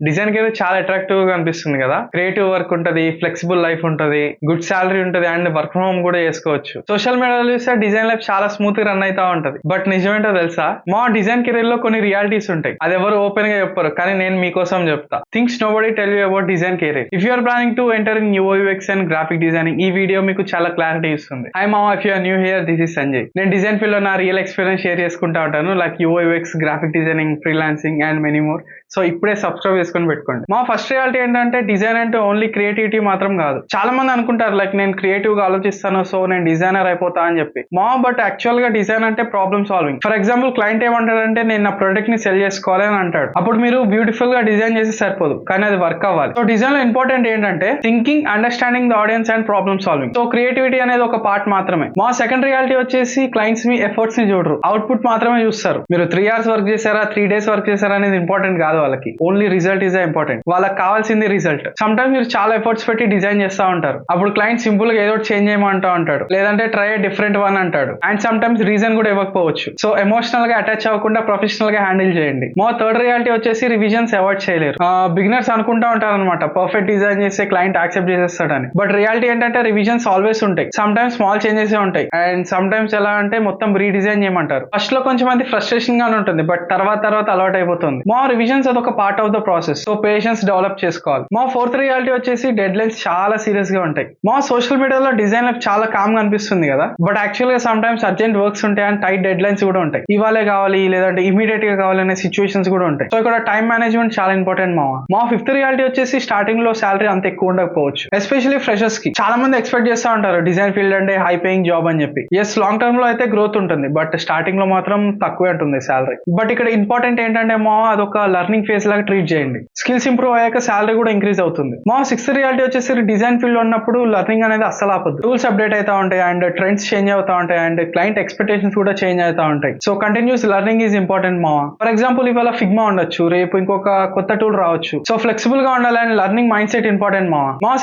Design career చాలా attractive గా అనిపిస్తుంది కదా. క్రియేటివ్ వర్క్ ఉంటది, ఫ్లెక్సిబుల్ లైఫ్ ఉంటది, గుడ్ సాలరీ ఉంటది అండ్ వర్క్ ఫ్రమ్ హోమ్ కూడా చేసుకోవచ్చు. సోషల్ మీడియాలో చూస్తే డిజైన్ లైఫ్ చాలా స్మూత్ గా రన్ అవుతా ఉంటది. బట్ నిజమేంటో తెలుసా, మా డిజైన్ కెరీర్ లో కొన్ని రియాలిటీస్ ఉంటాయి. అది ఎవరు ఓపెన్ గా చెప్పరు, కానీ నేను మీకోసం చెప్తా. Things nobody tell you about design career. If you're planning to enter in UX and graphic designing, ఈ వీడియో మీకు చాలా క్లారిటీ ఇస్తుంది. హై మామా, if you're new here, this is Sanjay. నేను డిజైన్ ఫీల్డ్ లో నా రియల్ ఎక్స్పీరియన్స్ షేర్ చేసుకుంటా ఉంటాను, like UX, graphic designing, freelancing and many more. So ఇప్పుడే సబ్స్క్రైబ్ చేసుకొని పెట్టుకోండి. మా ఫస్ట్ రియాలిటీ ఏంటంటే, డిజైన్ అంటే ఓన్లీ క్రియేటివిటీ మాత్రం కాదు. చాలా మంది అనుకుంటారు లైక్ నేను క్రియేటివ్ గా ఆలోచిస్తాను, సో నేను డిజైనర్ అయిపోతా అని చెప్పి. బట్ యాక్చువల్ గా డిజైన్ అంటే problem solving. For example, client ఏమంటాడంటే నేను నా ప్రొడక్ట్ ని సెల్ చేసుకోవాలి అని అంటాడు. అప్పుడు మీరు బ్యూటిఫుల్ గా డిజైన్ చేసి సరిపోదు, కానీ అది వర్క్ అవ్వాలి. సో డిజైన్ లో ఇంపార్టెంట్ ఏంటంటే thinking, understanding the audience and problem solving. So creativity అనేది ఒక పార్ట్ మాత్రమే. మా సెకండ్ రియాలిటీ వచ్చేసి, క్లయింట్స్ మీ ఎఫర్ట్స్ ని చూడరు, అవుట్పుట్ మాత్రమే చూస్తారు. మీరు 3 hours వర్క్ చేశారా, 3 days వర్క్ చేశారా అనేది ఇంపార్టెంట్ కాదు వాళ్ళకి. Only result is important. వాళ్ళకి కావాల్సింది రిజల్ట్. సమ్ టైమ్స్ మీరు చాలా ఎఫర్ట్స్ పెట్టి డిజైన్ చేస్తా ఉంటారు, అప్పుడు క్లయింట్ సింపుల్ గా ఏదో చేంజ్ చేయమంటా ఉంటాడు, లేదంటే ట్రై డిఫరెంట్ వన్ అంటాడు. అండ్ సమ్ టైమ్స్ రీజన్ కూడా ఇవ్వకపోవచ్చు. సో ఎమోషనల్ గా అటాచ్ అవ్వకుండా ప్రొఫెషనల్ గా హ్యాండిల్ చేయండి. మా థర్డ్ రియాలిటీ వచ్చేసి, రివిజన్స్ అవాయిడ్ చేయలేరు. బిగినర్స్ అనుకుంటా ఉంటారు అనమాట పర్ఫెక్ట్ డిజైన్ చేస్తే క్లయింట్ యాక్సెప్ట్ చేసేస్తాడని. బట్ రియాలిటీ ఏంటంటే రివిజన్స్ ఆల్వేస్ ఉంటాయి. సమ్ టైమ్స్ స్మాల్ చేంజెస్ ఉంటాయి, అండ్ సమ్ టైమ్స్ ఎలా అంటే మొత్తం రీడిజైన్ చేయమంటారు. ఫస్ట్ లో కొంచెం మంది ఫ్రస్ట్రేషన్ గానే ఉంటుంది, బట్ తర్వాత అలవాటు అయిపోతుంది. మా రివిజన్స్ అదొక part of the process. So patience develop చేసుకోవాలి. మా ఫోర్త్ రియాలిటీ వచ్చేసి, డెడ్ లైన్స్ చాలా సీరియస్ గా ఉంటాయి. మా సోషల్ మీడియాలో డిజైన్ లైఫ్ చాలా కామ్ గా అనిపిస్తుంది కదా, బట్ యాక్చువల్ గా సమ్ టైమ్స్ అర్జెంట్ వర్క్స్ ఉంటాయి అండ్ టైట్ డెడ్ లైన్స్ కూడా ఉంటాయి. ఇవాళే కావాలి లేదంటే ఇమీడియట్ గా కావాలి అనే సిచ్యువేషన్స్ కూడా ఉంటాయి. సో ఇక్కడ టైం మేనేజ్మెంట్ చాలా ఇంపార్టెంట్. మా ఫిఫ్త్ రియాలిటీ వచ్చేసి, స్టార్టింగ్ లో సాలరీ అంత ఎక్కువ ఉండకపోవచ్చు, ఎస్పెషల్లీ ఫ్రెషర్స్ కి. చాలా మంది ఎక్స్పెక్ట్ చేస్తా ఉంటారు డిజైన్ ఫీల్డ్ అంటే హై పేయింగ్ జాబ్ అని చెప్పి. ఎస్, లాంగ్ టర్మ్ లో అయితే గ్రోత్ ఉంటుంది, బట్ స్టార్టింగ్ లో మాత్రం తక్కువే ఉంటుంది సాలరీ. బట్ ఇక్కడ ఇంపార్టెంట్ ఏంటంటే అదొక లర్నింగ్ ఫేజ్ లాగా ట్రీట్ చేయండి. స్కిల్స్ ఇంప్రూవ్ అయ్యాక సాలరీ కూడా ఇంక్రీజ్ అవుతుంది. సిక్స్త్ రియాలిటీ వచ్చేసి, డిజైన్ ఫీల్డ్ లో ఉన్నప్పుడు లర్నింగ్ అనేది అస్సలు ఆపద్దు. టూల్స్ అప్డేట్ అవుతా ఉంటాయి అండ్ ట్రెండ్స్ చేంజ్ అవుతా ఉంటాయి అండ్ క్లయింట్ ఎక్స్పెక్టేషన్స్ కూడా చేంజ్ అవుతా ఉంటాయి. So continuous learning is important. For example, ఇవాళ ఫిగ్మా ఉండొచ్చు, రేపు ఇంకొక కొత్త టూల్ రావచ్చు. సో ఫ్లెక్సిబుల్ గా ఉండాలి and learning mind set important.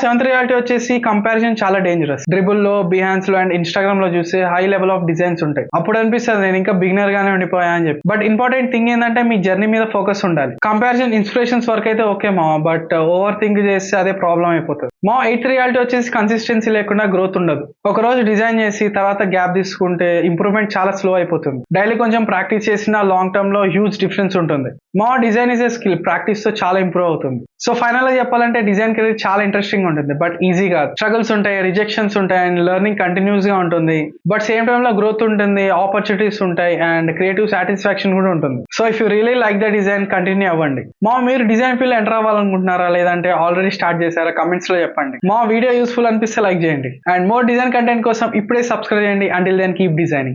Seventh reality వచ్చేసి, కంపారిజన్ చాలా డేంజరస్. డ్రిబుల్ లో, బిహాన్స్ లో అండ్ ఇన్స్టాగ్రామ్ లో చూస్తే హై లెవెల్ ఆఫ్ డిజైన్స్ ఉంటాయి. అప్పుడు అనిపిస్తుంది నేను ఇంకా బిగినర్ గానే ఉండిపోయా అని చెప్పి. బట్ ఇంపార్టెంట్ థింగ్ ఏంటంటే మీ జర్నీ మీద ఫోకస్ ఉండాలి. కంపారిజన్ ఇన్స్పిరేషన్స్ వరకు అయితే ఓకే బట్ ఓవర్ థింక్ చేస్తే అదే ప్రాబ్లం అయిపోతుంది. ఎయిత్ రియాలిటీ వచ్చేసి, కన్సిస్టెన్సీ లేకుండా గ్రోత్ ఉండదు. ఒక రోజు డిజైన్ చేసి తర్వాత గ్యాప్ తీసుకుంటే ఇంప్రూవ్మెంట్ చాలా స్లో అయిపోతుంది. డైలీ కొంచెం ప్రాక్టీస్ చేసిన లాంగ్ టర్మ్ లో హ్యూజ్ డిఫరెన్స్ ఉంటుంది. Design is a skill, practice తో చాలా ఇంప్రూవ్ అవుతుంది. సో ఫైనల్ గా చెప్పాలంటే, డిజైన్ కెరీర్ చాలా ఇంట్రెస్టింగ్ ఉంటుంది, బట్ ఈజీ కాదు. స్ట్రగుల్స్ ఉంటాయి, రిజెక్షన్స్ ఉంటాయి అండ్ లెర్నింగ్ కంటిన్యూస్ గా ఉంటుంది. బట్ సేమ్ టైమ్ లో గ్రోత్ ఉంటుంది, ఆపర్చునిటీస్ ఉంటాయి అండ్ క్రియేటివ్ సాటిస్ఫాక్షన్ కూడా ఉంటుంది. So if you really like the design, continue అవ్వండి. మీరు డిజైన్ ఫీల్డ్ ఎంటర్ అవ్వాలనుకుంటున్నారా, లేదంటే ఆల్రెడీ స్టార్ట్ చేశారా? కమెంట్స్ లో చెప్పండి. వీడియో యూస్ఫుల్ అనిపిస్తే లైక్ చేయండి అండ్ మోర్ డిజైన్ కంటెంట్ కోసం ఇప్పుడే సబ్స్క్రైబ్ చేయండి. Until then, keep designing.